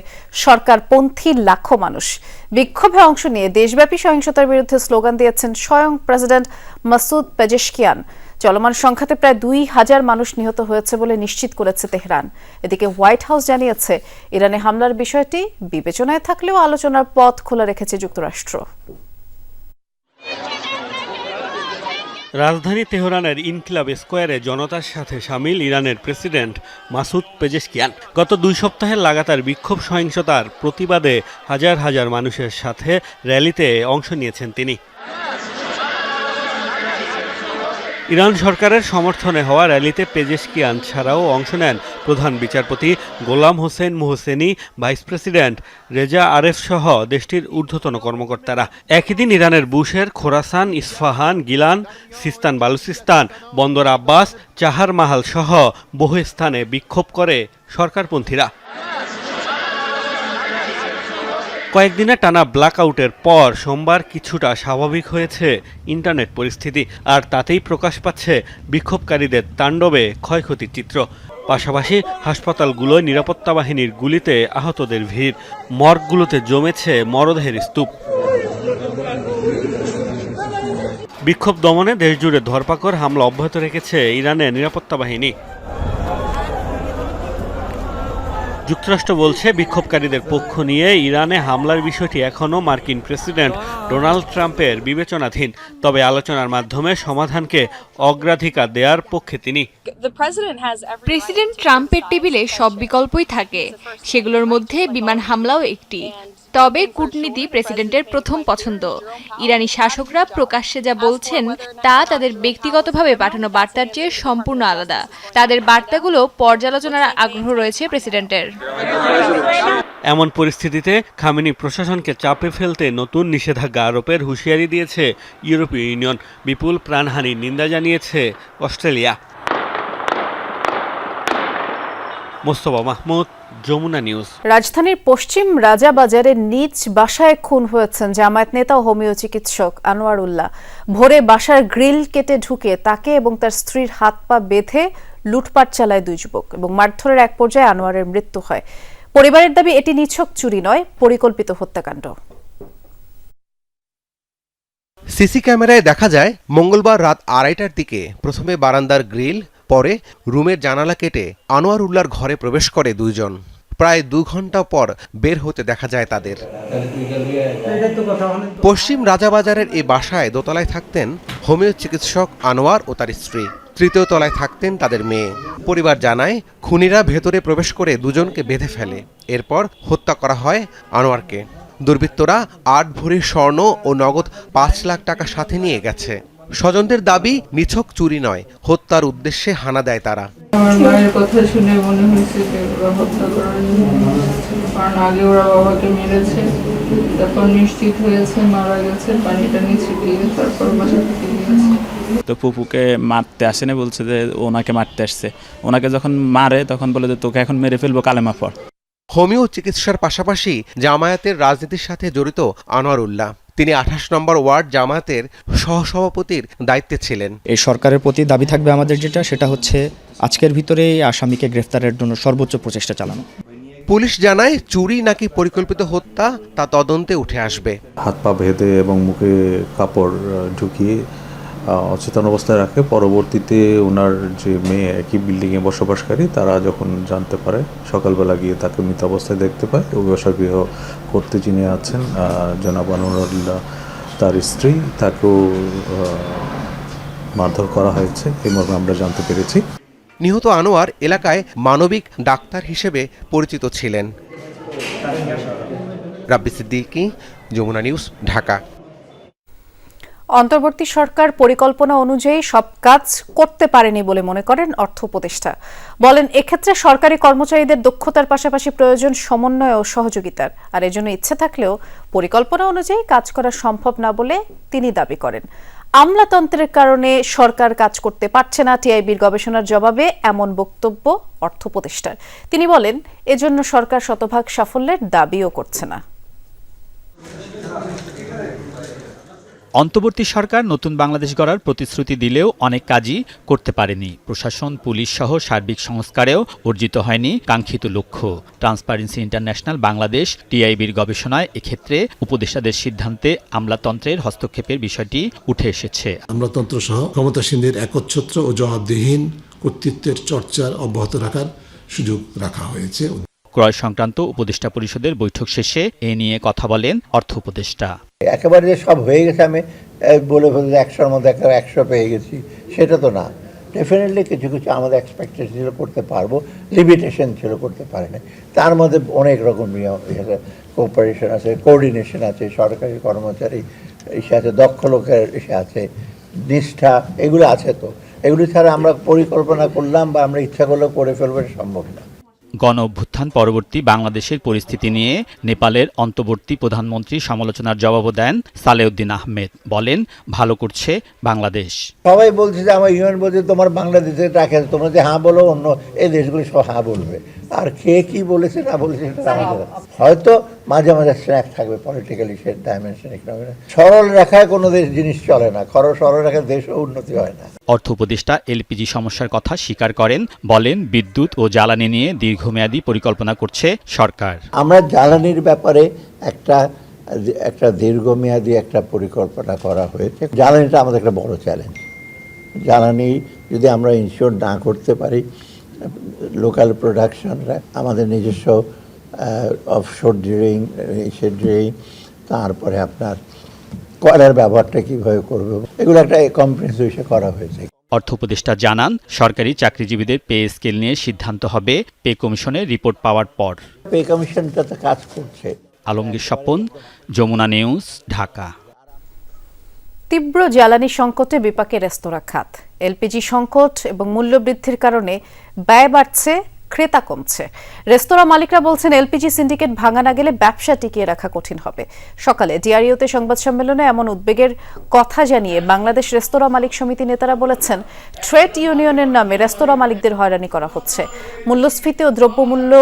[SPEAKER 1] সরকারপন্থী লাখো মানুষ। বিক্ষোভে অংশ নিয়ে দেশব্যাপী সহিংসতার বিরুদ্ধে স্লোগান দিয়েছেন স্বয়ং প্রেসিডেন্ট মাসুদ পেজেশকিয়ান। চলমান সংঘাতে প্রায় 2000 মানুষ নিহত হয়েছে বলে নিশ্চিত করেছে তেহরান। এদিকে হোয়াইট হাউস জানিয়েছে ইরানে হামলার বিষয়টি বিবেচনায় থাকলেও আলোচনার পথ খোলা রেখেছে যুক্তরাষ্ট্র।
[SPEAKER 3] রাজধানী তেহরানের ইনকিলাব স্কোয়ারে জনতার সাথে সামিল ইরানের প্রেসিডেন্ট মাসুদ পেজেশকিয়ান। গত 2 সপ্তাহের লাগাতার বিক্ষোভ সহিংসতার প্রতিবাদে হাজার হাজার মানুষের সাথে র্যালিতে অংশ নিয়েছেন তিনি। ইরান সরকারের সমর্থনে হওয়া র্যালিতে পেজেশকিয়ান ছাড়াও অংশ নেন প্রধান বিচারপতি Gholam Hossein Mohseni, vice president Reza Aref সহ দেশটির ঊর্ধ্বতন কর্মকর্তারা। একই দিন ইরানের বুশের Khorasan, Isfahan, Gilan, Sistan Baluchestan, Bandar Abbas, Chahar মাহাল সহ বহু স্থানে বিক্ষোভ করে সরকারপন্থীরা। কয়েকদিনে টানা ব্ল্যাকআউটের পর সোমবার কিছুটা স্বাভাবিক হয়েছে ইন্টারনেট পরিস্থিতি, আর তাতেই প্রকাশ পাচ্ছে বিক্ষোভকারীদের তাণ্ডবে ক্ষয়ক্ষতির চিত্র। পাশাপাশি হাসপাতালগুলোয় নিরাপত্তা বাহিনীর গুলিতে আহতদের ভিড়, মর্গগুলোতে জমেছে মরদেহের স্তূপ। বিক্ষোভ দমনে দেশজুড়ে ধরপাকড়, হামলা অব্যাহত রেখেছে ইরানের নিরাপত্তা বাহিনী। যুক্তরাষ্ট্র বলছে বিক্ষোভকারীদের পক্ষ নিয়ে ইরানে হামলার বিষয়টি এখনও মার্কিন প্রেসিডেন্ট ডোনাল্ড ট্রাম্পের বিবেচনাধীন, তবে আলোচনার মাধ্যমে সমাধানকে অগ্রাধিকার দেওয়ার পক্ষে তিনি।
[SPEAKER 4] প্রেসিডেন্ট ট্রাম্পের টেবিলে সব বিকল্পই থাকে, সেগুলোর মধ্যে বিমান হামলাও একটি। তবে কূটনীতি প্রেসিডেন্টের প্রথম পছন্দ। ইরানি শাসকরা প্রকাশ্যে যা বলছেন তা তাদের ব্যক্তিগতভাবে পাঠানো বার্তার চেয়ে সম্পূর্ণ আলাদা। তাদের বার্তাগুলো পর্যালোচনার আগ্রহ রয়েছে প্রেসিডেন্টের।
[SPEAKER 3] এমন পরিস্থিতিতে খামেনি প্রশাসনকে চাপে ফেলতে নতুন নিষেধাজ্ঞা আরোপের হুঁশিয়ারি দিয়েছে ইউরোপীয় ইউনিয়ন। বিপুল প্রাণহানির নিন্দা জানিয়েছে অস্ট্রেলিয়া। মোস্তফা মাহমুদ, যমুনা নিউজ।
[SPEAKER 1] রাজধানীর পশ্চিম রাজাবাজারে নিজ বাসায় খুন হয়েছেন জামায়াত নেতা ও হোমিও চিকিৎসক আনোয়ার উল্লাহ। ভোরে বাসার গ্রিল কেটে ঢুকে তাকে এবং তার স্ত্রীর হাত পা বেঁধে লুটপাট চালায় 2 যুবক এবং মারধরের এক পর্যায়ে আনোয়ারের মৃত্যু হয়। পরিবারের দাবি এটি নিছক চুরি নয়, পরিকল্পিত হত্যাকাণ্ড।
[SPEAKER 5] সিসি ক্যামেরায় দেখা যায় মঙ্গলবার রাত 2:30টার দিকে প্রথমে বারান্দার গ্রিল, পরে রুমের জানালা কেটে আনোয়ার উল্লাহর ঘরে প্রবেশ করে 2 জন। প্রায় 2 ঘন্টা পর বের হতে দেখা যায় তাদের। পশ্চিম রাজাবাজারের এই বাসায় দোতলায় থাকতেন হোমিও চিকিৎসক আনোয়ার ও তার স্ত্রী। তৃতীয় তলায় থাকতেন তাদের মেয়ে। পরিবার জানায় খুনিরা ভেতরে প্রবেশ করে 2 জনকে বেঁধে ফেলে। এরপর হত্যা করা হয় আনোয়ারকে। দুর্বৃত্তরা 8 ভরি স্বর্ণ ও নগদ 5 লাখ টাকা সাথে নিয়ে গেছে। স্বজনদের দাবি নিছক চুরি নয়, হত্যার উদ্দেশ্যে হানা দেয় তারা।
[SPEAKER 12] আমার মায়ের কথা শুনে মনে হয়েছে যে ওরা হত্যা করার জন্য, কারণ আগে ওরা বাবাকে মেরেছে, তারপর নিশ্চিত হয়েছে মারা গেছে, পানিটা নিচে দিয়ে তারপর বাসা থেকে গিয়েছে।
[SPEAKER 6] তো ফুপুকে মারতে আসেনি, বলছে যে ওনাকে মারতে আসছে। ওনাকে যখন মারে তখন বলে যে তোকে এখন মেরে ফেলবো, কালেমা পড়।
[SPEAKER 5] হোমিও চিকিৎসার পাশাপাশি জামায়াতের রাজনীতির সাথে জড়িত আনোয়ার উল্লাহ। তিনি 28 নম্বর ওয়ার্ড জামায়াতের সহসভাপতির দায়িত্বে ছিলেন।
[SPEAKER 21] এই সরকারের প্রতি দাবি থাকবে আমাদের, সেটা হচ্ছে আজকের ভিতরে আসামিকে গ্রেফতারের জন্য সর্বোচ্চ প্রচেষ্টা চালানো।
[SPEAKER 5] পুলিশ জানায় চুরি নাকি পরিকল্পিত হত্যা তা তদন্তে উঠে আসবে।
[SPEAKER 26] হাত পা বেঁধে এবং মুখে কাপড় ঢুকিয়ে অচেতন অবস্থায় রাখে। পরবর্তীতে ওনার যে মেয়ে একই বিল্ডিংয়ে বসবাসকারী, তারা যখন জানতে পারে সকালবেলা গিয়ে তাকে মৃত অবস্থায় দেখতে পায়। অভিবাসন গৃহ করতে যিনি আছেন জনাব আনোয়ারুল্লাহ, তার স্ত্রী, তাকেও মারধর করা হয়েছে, এই মর্মে আমরা জানতে পেরেছি।
[SPEAKER 5] নিহত আনোয়ার এলাকায় মানবিক ডাক্তার হিসেবে পরিচিত ছিলেন। রাব্বি সিদ্দিকী, যমুনা নিউজ, ঢাকা।
[SPEAKER 1] অন্তর্বর্তী সরকার পরিকল্পনা অনুযায়ী সব কাজ করতে পারেনি বলে মনে করেন অর্থ উপদেষ্টা। বলেন এক্ষেত্রে সরকারি কর্মচারীদের দক্ষতার পাশাপাশি প্রয়োজন সমন্বয় ও সহযোগিতার, আর এজন্য ইচ্ছে থাকলেও পরিকল্পনা অনুযায়ী কাজ করা সম্ভব না বলে তিনি দাবি করেন। আমলাতন্ত্রের কারণে সরকার কাজ করতে পারছে না, টিআইবির গবেষণার জবাবে এমন বক্তব্য অর্থ উপদেষ্টার। তিনি বলেন এজন্য সরকার শতভাগ সাফল্যের দাবিও করছে না।
[SPEAKER 7] অন্তর্বর্তী সরকার নতুন বাংলাদেশ গড়ার প্রতিশ্রুতি দিলেও অনেক কাজই করতে পারেনি। প্রশাসন, পুলিশ সহ সার্বিক সংস্কারেও অর্জিত হয়নি কাঙ্ক্ষিত লক্ষ্য। ট্রান্সপারেন্সি ইন্টারন্যাশনাল বাংলাদেশ টিআইবির গবেষণায় এক্ষেত্রে উপদেষ্টাদের সিদ্ধান্তে আমলাতন্ত্রের হস্তক্ষেপের বিষয়টি উঠে এসেছে।
[SPEAKER 8] আমলাতন্ত্র সহ ক্ষমতাসীনদের একচ্ছত্র ও জবাবদিহিন কর্তৃত্বের চর্চার অব্যাহত রাখার সুযোগ রাখা হয়েছে।
[SPEAKER 7] ক্রয় সংক্রান্ত উপদেষ্টা পরিষদের বৈঠক শেষে এ নিয়ে কথা বলেন অর্থ উপদেষ্টা।
[SPEAKER 10] একেবারে যে সব হয়ে গেছে আমি বলে ফেলছি 100-র মধ্যে 100 পেয়ে গেছি, সেটা তো না। ডেফিনেটলি কিছু কিছু আমাদের এক্সপেকটেশন ছিল করতে পারবো, লিমিটেশন ছিল করতে পারে না। তার মধ্যে অনেক রকম কোঅপারেশন আছে, কোঅর্ডিনেশন আছে, সরকারি কর্মচারী এসে আছে, দক্ষ লোকের এসে আছে, নিষ্ঠা, এগুলো আছে। তো এগুলি ছাড়া আমরা পরিকল্পনা করলাম বা আমরা ইচ্ছা করলেও করে ফেলবো, সম্ভব না।
[SPEAKER 7] গণ অভ্যুত্থান পরবর্তী বাংলাদেশের পরিস্থিতি নিয়ে নেপালের অন্তর্বর্তী প্রধানমন্ত্রী সমালোচনার জবাবও দেন সালেউদ্দিন আহমেদ। বলেন, ভালো করছে বাংলাদেশ।
[SPEAKER 10] সবাই বলছে যে আমার ইউএন বলছে তোমার বাংলাদেশে রাখে, তোমরা যে হ্যাঁ বলো, অন্য এই দেশগুলি সব হ্যাঁ বলবে। আর কে কি বলেছে না বলেছে সেটা আমাদের হয়তো মাঝে মাঝে স্ন্যাক থাকবে, পলিটিক্যালি সে ডাইমেনশন, ইকোনমিক। সরল রেখায় কোনো দেশ জিনিস চলে না, সরল রেখায় দেশও উন্নতি হয় না।
[SPEAKER 7] অর্থ উপদেষ্টা এলপিজি সমস্যার কথা স্বীকার করেন। বলেন, বিদ্যুৎ ও জ্বালানি নিয়ে দীর্ঘমেয়াদী পরিকল্পনা করছে সরকার।
[SPEAKER 10] আমরা জ্বালানির ব্যাপারে একটা দীর্ঘমেয়াদী একটা পরিকল্পনা করা হয়েছে। জ্বালানিটা আমাদের একটা বড় চ্যালেঞ্জ। জ্বালানি যদি আমরা ইনশিওর না করতে পারি, লোকাল প্রোডাকশনরা, আমাদের নিজস্ব অফশোর ড্রিলিং, তারপরে আপনার কয়লার ব্যবহারটা কীভাবে করবে, এগুলো একটা কম্প্রিহেনসিভ হিসেবে করা হয়েছে।
[SPEAKER 7] অর্থ উপদেষ্টা জানান, সরকারি চাকরিজীবীদের পে স্কেল নিয়ে সিদ্ধান্ত হবে পে কমিশনের রিপোর্ট পাওয়ার পর।
[SPEAKER 10] পে কমিশনটা তো কাজ করছে।
[SPEAKER 7] আলমগীর স্বপন, যমুনা নিউজ, ঢাকা।
[SPEAKER 1] তীব্র জ্বালানি সংকটে বিপাকে রেস্তোরাঁ খাত। এলপিজি সংকট এবং মূল্যবৃদ্ধির কারণে ব্যয় বাড়ছে, ক্রেতা কমছে। রেস্তোরাঁ মালিকরা বলছেন, এলপিজি সিন্ডিকেট ভাঙা না গেলে ব্যবসা টিকিয়ে রাখা কঠিন হবে। সকালে ডিআরইউতে সংবাদ সম্মেলনে এমন উদ্বেগের কথা জানিয়ে বাংলাদেশ রেস্তোরাঁ মালিক সমিতি নেতারা বলেছেন, ট্রেড ইউনিয়নের নামে রেস্তোরাঁ মালিকদের হয়রানি করা হচ্ছে। মূল্যস্ফীতি ও দ্রব্যমূল্য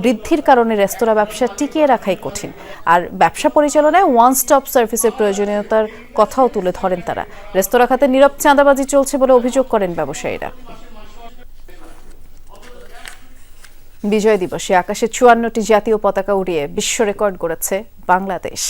[SPEAKER 1] বৃদ্ধির কারণে রেস্তোরাঁ ব্যবসা টিকিয়ে রাখাই কঠিন। আর ব্যবসা পরিচালনায় ওয়ান স্টপ সার্ভিসের প্রয়োজনীয়তার কথাও তুলে ধরেন তারা। রেস্তোরাঁ খাতে নীরব চাঁদাবাজি চলছে বলে অভিযোগ করেন ব্যবসায়ীরা। বিজয় দিবসে আকাশে 54টি জাতীয় পতাকা উড়িয়ে বিশ্ব রেকর্ড গড়েছে বাংলাদেশ।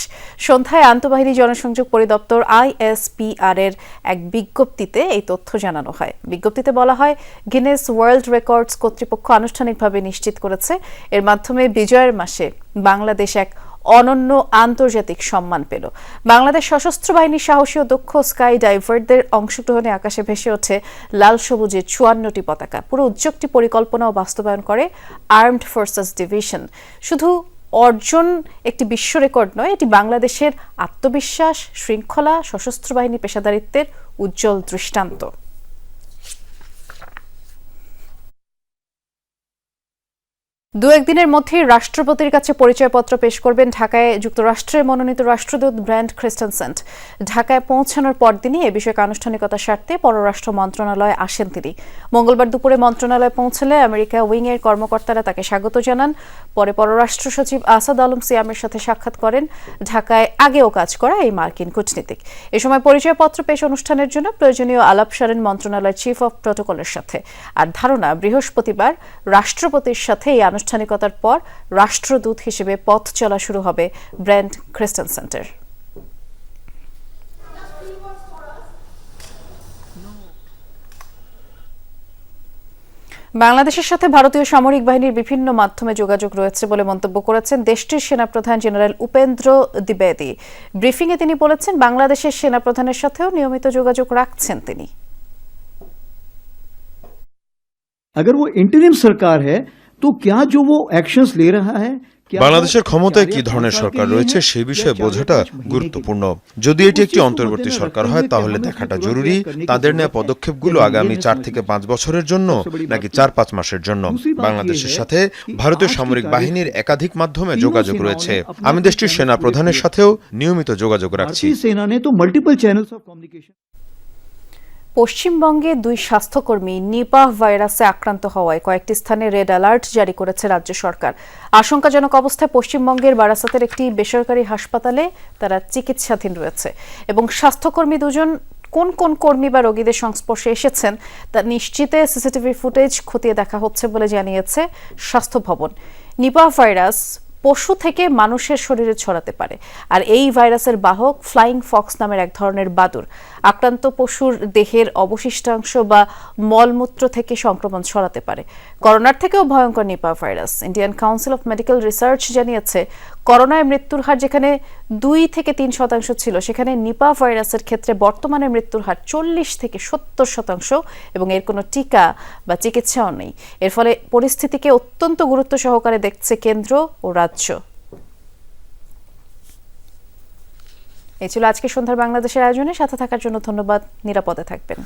[SPEAKER 1] সন্ধ্যায় আন্তঃবাহিনী জনসংযোগ পরিদপ্তর ISPR এর এক বিজ্ঞপ্তিতে এই তথ্য জানানো হয়। বিজ্ঞপ্তিতে বলা হয়, গিনেস ওয়ার্ল্ড রেকর্ডস কর্তৃপক্ষ আনুষ্ঠানিকভাবে নিশ্চিত করেছে, এর মাধ্যমে বিজয়ের মাসে বাংলাদেশ এক অনন্য আন্তর্জাতিক সম্মান পেল। বাংলাদেশ সশস্ত্র বাহিনীর সাহসী ও দক্ষ স্কাই ডাইভারদের অংশগ্রহণে আকাশে ভেসে ওঠে লাল সবুজের 54টি পতাকা। পুরো উদ্যোগটি পরিকল্পনা ও বাস্তবায়ন করে আর্মড ফোর্সেস ডিভিশন। শুধু অর্জন একটি বিশ্ব রেকর্ড নয়, এটি বাংলাদেশের আত্মবিশ্বাস, শৃঙ্খলা, সশস্ত্র বাহিনী পেশাদারিত্বের উজ্জ্বল দৃষ্টান্ত। দু একদিনের মধ্যেই রাষ্ট্রপতির কাছে পরিচয়পত্র পেশ করবেন ঢাকায় যুক্তরাষ্ট্রের মনোনীত রাষ্ট্রদূত ব্র্যান্ট ক্রিস্টেনসেন। ঢাকায় পৌঁছানোর পরদিনই এ বিষয়ে আনুষ্ঠানিকতার স্বার্থে পররাষ্ট্র মন্ত্রণালয়ে আসেন তিনি। মঙ্গলবার দুপুরে মন্ত্রণালয়ে পৌঁছলে আমেরিকা উইং এর কর্মকর্তারা তাকে স্বাগত জানান। পরে পররাষ্ট্র সচিব আসাদ আলম সিয়ামের সাথে সাক্ষাৎ করেন ঢাকায় আগেও কাজ করা এই মার্কিন কূটনীতিক। এ সময় পরিচয়পত্র পেশ অনুষ্ঠানের জন্য প্রয়োজনীয় আলাপ সারেন মন্ত্রণালয়ের চিফ অব প্রটোকলের সাথে। আর ধারণা, বৃহস্পতিবার রাষ্ট্রপতির সাথে এই আনুষ্ঠানিকতার পর রাষ্ট্রদূত হিসেবে পথ চলা শুরু হবে ব্র্যান্ট ক্রিস্টেনসেনের। বাংলাদেশের সাথে ভারতীয় সামরিক বাহিনীর বিভিন্ন মাধ্যমে যোগাযোগ রয়েছে বলে মন্তব্য করেছেন দেশটির সেনাপ্রধান জেনারেল উপেন্দ্র দ্বিবেদী। ব্রিফিংয়ে তিনি বলেছেন, বাংলাদেশের সেনাপ্রধানের সাথেও নিয়মিত যোগাযোগ রাখছেন তিনি।
[SPEAKER 13] अगर वो इंटरिम सरकार है तो क्या जो वो एक्शंस ले रहा है,
[SPEAKER 15] বাংলাদেশের ক্ষমতায় কি ধরনের সরকার রয়েছে সেই বিষয়ে বোঝাটা গুরুত্বপূর্ণ। যদি এটি একটি অন্তর্বর্তী সরকার হয় তাহলে দেখাটা জরুরি তাদের নেওয়া পদক্ষেপগুলো আগামী 4 থেকে 5 বছরের জন্য নাকি 4-5 মাসের জন্য। বাংলাদেশের সাথে ভারতীয় সামরিক বাহিনীর একাধিক মাধ্যমে যোগাযোগ রয়েছে। আমি দেশটির সেনা প্রধানের সাথেও নিয়মিত যোগাযোগ রাখছি।
[SPEAKER 1] পশ্চিমবঙ্গে 2 স্বাস্থ্যকর্মী নিপাহ ভাইরাসে আক্রান্ত হওয়ায় কয়েকটি স্থানে রেড অ্যালার্ট জারি করেছে রাজ্য সরকার। আশঙ্কাজনক অবস্থায় পশ্চিমবঙ্গের বারাসাতের একটি বেসরকারি হাসপাতালে তারা চিকিৎসাধীন রয়েছে এবং স্বাস্থ্যকর্মী দুজন কোন কোন কর্মী বা রোগীদের সংস্পর্শে এসেছেন তা নিশ্চিতে সিসিটিভি ফুটেজ খতিয়ে দেখা হচ্ছে বলে জানিয়েছে স্বাস্থ্য ভবন। নিপাহ ভাইরাস পশু থেকে মানুষের শরীরে ছড়াতে পারে, আর এই ভাইরাসের বাহক ফ্লাইং ফক্স নামের এক ধরনের বাদুড়। আক্রান্ত পশুর দেহের অবশিষ্টাংশ বা মলমূত্র থেকে সংক্রমণ ছড়াতে পারে। করোনার থেকেও ভয়ঙ্কর Nipah virus. Indian council of medical research জানিয়েছে, করোনায় মৃত্যুর হার যেখানে 2 থেকে 3% ছিল, সেখানে নিপাহ ভাইরাসের ক্ষেত্রে বর্তমানে মৃত্যুর হার 40 থেকে 70% এবং এর কোনো টিকা বা চিকিৎসাও নেই। এর ফলে পরিস্থিতিকে অত্যন্ত গুরুত্ব সহকারে দেখছে কেন্দ্র ও রাজ্য। এই ছিল আজকে সন্ধ্যার বাংলাদেশের আয়োজনে। সাথে থাকার জন্য ধন্যবাদ। নিরাপদে থাকবেন।